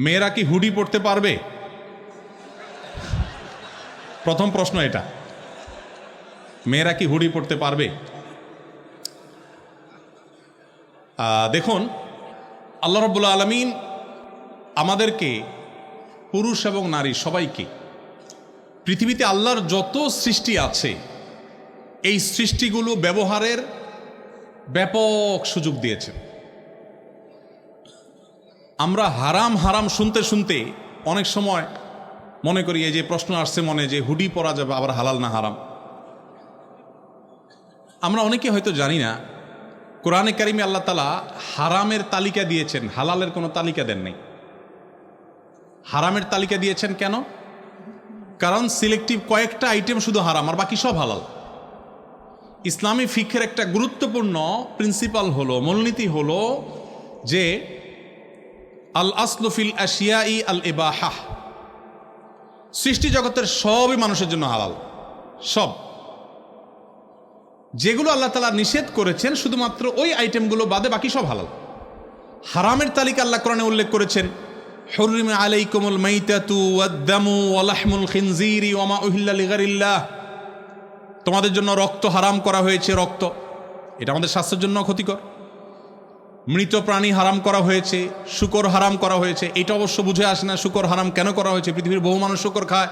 মেয়েরা কি হুডি পড়তে পারবে? প্রথম প্রশ্ন এটা, মেয়েরা কি হুডি পড়তে পারবে? দেখুন, আল্লাহ রাব্বুল আলামিন আমাদেরকে, পুরুষ এবং নারী সবাইকে, পৃথিবীতে আল্লাহর যত সৃষ্টি আছে এই সৃষ্টিগুলো ব্যবহারের ব্যাপক সুযোগ দিয়েছেন। আমরা হারাম হারাম শুনতে শুনতে অনেক সময় মনে করি, এই যে প্রশ্ন আসছে মনে, যে হুডি পরা যাবে, আবার হালাল না হারাম। আমরা অনেকে হয়তো জানি না, কোরআনে কারিমে আল্লাহ তাআলা হারামের তালিকা দিয়েছেন, হালালের কোনো তালিকা দেন নাই। হারামের তালিকা দিয়েছেন কেন? কারণ সিলেক্টিভ কয়েকটা আইটেম শুধু হারাম, আর বাকি সব হালাল। ইসলামী ফিকহের একটা গুরুত্বপূর্ণ প্রিন্সিপাল হলো, মূলনীতি হলো যে আল আসলু ফিল আশিয়াই আল ইবাহা। সৃষ্টি জগতের সবই মানুষের জন্য হালাল, সব। যেগুলো আল্লাহ তাআলা নিষেধ করেছেন শুধুমাত্র ওই আইটেমগুলো বাদে বাকি সব হালাল। হারামের তালিকা আল্লাহ কোরআনে উল্লেখ করেছেন, হুররিমা আলাইকুমুল মাইতাতু ওয়াদ-দামু ওয়া লাহমুল খিনজিরি ওয়া মা উহিল্লা লিগাইরিল্লাহ। তোমাদের জন্য রক্ত হারাম করা হয়েছে। রক্ত এটা আমাদের স্বাস্থ্যের জন্য ক্ষতিকর। মৃত প্রাণী হারাম করা হয়েছে, শূকর হারাম করা হয়েছে। এটা অবশ্য বুঝে আসে না শূকর হারাম কেন করা হয়েছে। পৃথিবীর বহু মানুষ শূকর খায়।